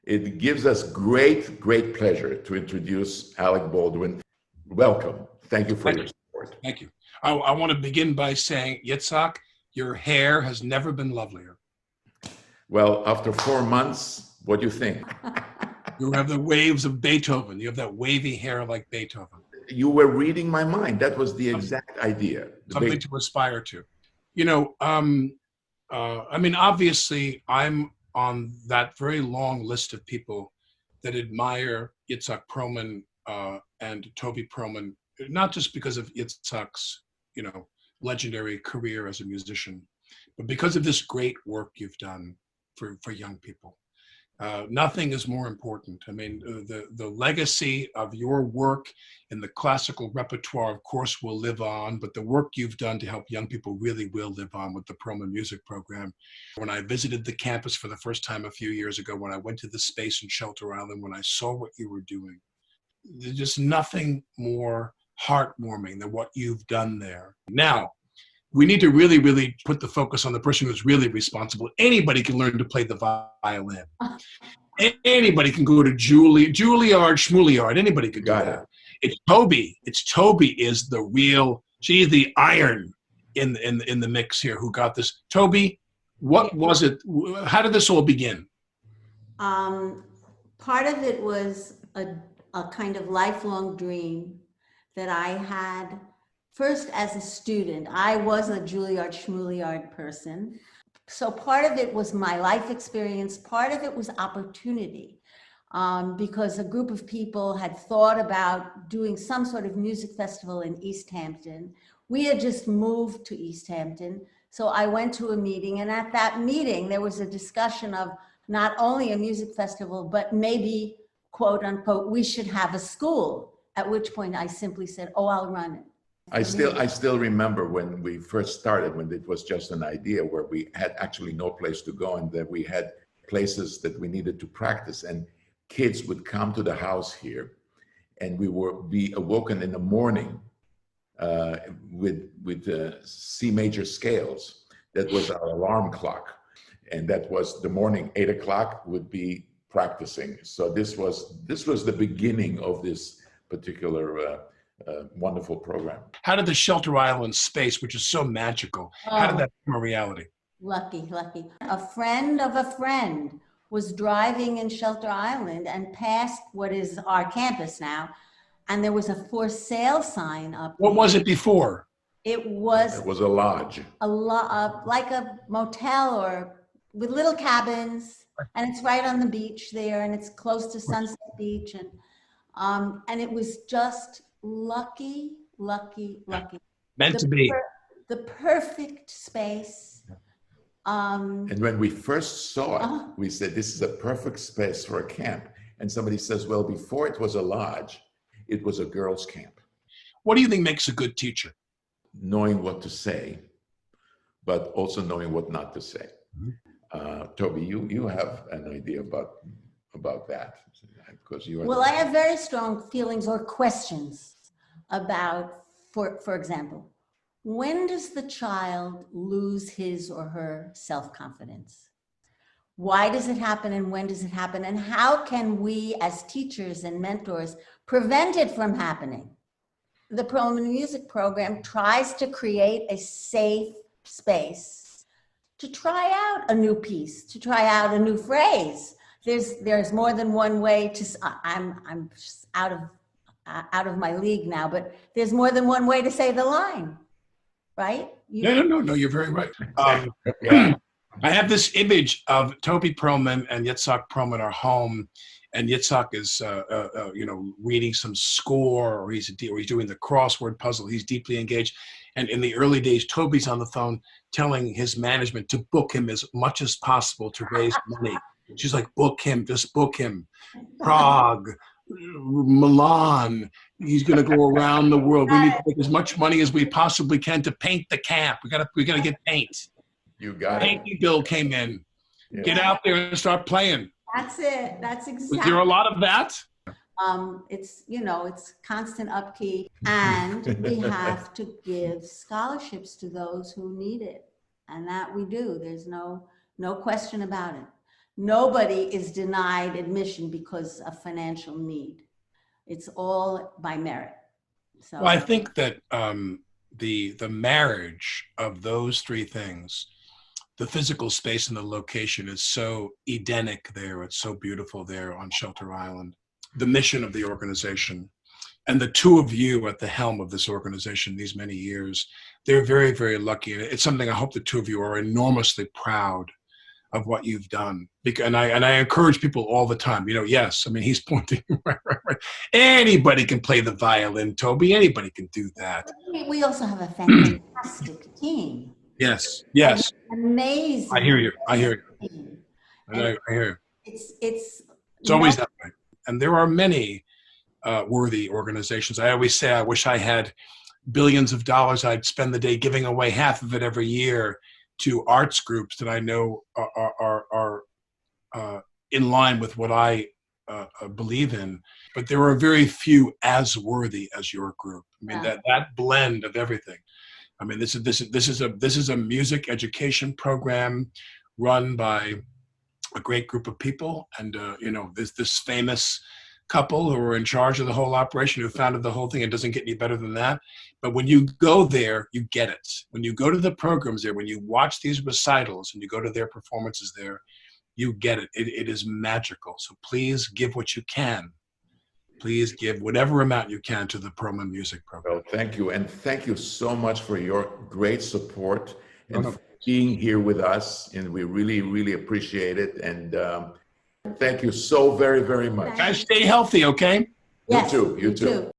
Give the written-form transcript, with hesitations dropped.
It gives us great pleasure to introduce Alec Baldwin. Welcome. Thank you for your support. Thank you. I want to begin by saying, Itzhak, your hair has never been lovelier. Well, after 4 months, what do you think? You have the waves of Beethoven. You have that wavy hair like Beethoven. You were reading my mind. That was the exact idea. Something to aspire to. You know, I mean, obviously, I'm on that very long list of people that admire Itzhak Perlman and Toby Perlman, not just because of Itzhak's, you know, legendary career as a musician, but because of this great work you've done for young people. Nothing is more important. I mean, the legacy of your work in the classical repertoire, of course, will live on, but the work you've done to help young people really will live on with the Perlman Music Program. When I visited the campus for the first time a few years ago, when I went to the space in Shelter Island, when I saw what you were doing, there's just nothing more heartwarming than what you've done there. Now, we need to really put the focus on the person who's really responsible. Anybody can learn to play the violin. Anybody can go to Juilliard, Schmuliard. Anybody could do that. It's Toby. Toby is the real, she's the iron in the mix here who got this. Toby, what was it? How did this all begin? Part of it was a kind of lifelong dream that I had. First, as a student, I was a Juilliard, Schmuliard person. So part of it was my life experience. Part of it was opportunity, because a group of people had thought about doing some sort of music festival in East Hampton. We had just moved to East Hampton. So I went to a meeting, and at that meeting, there was a discussion of not only a music festival, but maybe, quote unquote, we should have a school, at which point I simply said, oh, I'll run it. I still remember when we first started, when it was just an idea where we had actually no place to go, and that we had places that we needed to practice, and kids would come to the house here, and we would be awoken in the morning with C major scales. That was our alarm clock, and that was the morning 8 o'clock would be practicing. So this was the beginning of this particular wonderful program. How did the Shelter Island space, which is so magical, how did that become a reality? Lucky. A friend of a friend was driving in Shelter Island and passed what is our campus now, and there was a for sale sign up. What was it before? It was a lodge. Like a motel or with little cabins, and it's right on the beach there, and it's close to Sunset Beach, and it was just lucky. Meant to be. The perfect space. And when we first saw it, we said, this is a perfect space for a camp. And somebody says, well, before it was a lodge, it was a girls' camp. What do you think makes a good teacher? Knowing what to say, but also knowing what not to say. Toby, you have an idea about that, because you are. Well, I have very strong feelings or questions about, for example, when does the child lose his or her self-confidence? Why does it happen, and when does it happen? And how can we as teachers and mentors prevent it from happening? The Perlman Music Program tries to create a safe space to try out a new piece, to try out a new phrase. There's more than one way to, I'm out of my league now, but there's more than one way to say the line, right? No, you're very right. I have this image of Toby Perlman and Itzhak Perlman are home, and Itzhak is, reading some score, or he's doing the crossword puzzle. He's deeply engaged. And in the early days, Toby's on the phone telling his management to book him as much as possible to raise money. She's like, book him, just book him. Prague, Milan, he's going to go around the world. We need to make as much money as we possibly can to paint the camp. We got to get paint. You got it. Painting bill came in. Yeah. Get out there and start playing. That's it. That's exactly. Was there a lot of that? It's constant upkeep, and we have to give scholarships to those who need it, and that we do. There's no question about it. Nobody is denied admission because of financial need. It's all by merit. So Well, I think that the marriage of those three things, the physical space and the location, is so Edenic there. It's so beautiful there on Shelter Island. The mission of the organization, and the two of you at the helm of this organization these many years, they're very, very lucky. And it's something I hope the two of you are enormously proud of what you've done. And I encourage people all the time, yes, I mean, he's pointing, right. Anybody can play the violin, Toby. Anybody can do that. we also have a fantastic team. Yes. Amazing. I hear you. I hear you. Team. I hear you. It's always that way. And there are many worthy organizations. I always say, I wish I had billions of dollars. I'd spend the day giving away half of it every year to arts groups that I know are in line with what I believe in. But there are very few as worthy as your group. I mean, that blend of everything. I mean, this is a music education program run by a great group of people, and this famous couple who are in charge of the whole operation, who founded the whole thing. It doesn't get any better than that. But when you go there, you get it. When you go to the programs there, when you watch these recitals and you go to their performances there, you get it. It is magical. So please give what you can. Please give whatever amount you can to the Perlman Music Program. Well, thank you. And thank you so much for your great support and for being here with us. And we really, really appreciate it. And thank you so very, very much. Guys, stay healthy, okay? Yes, You too.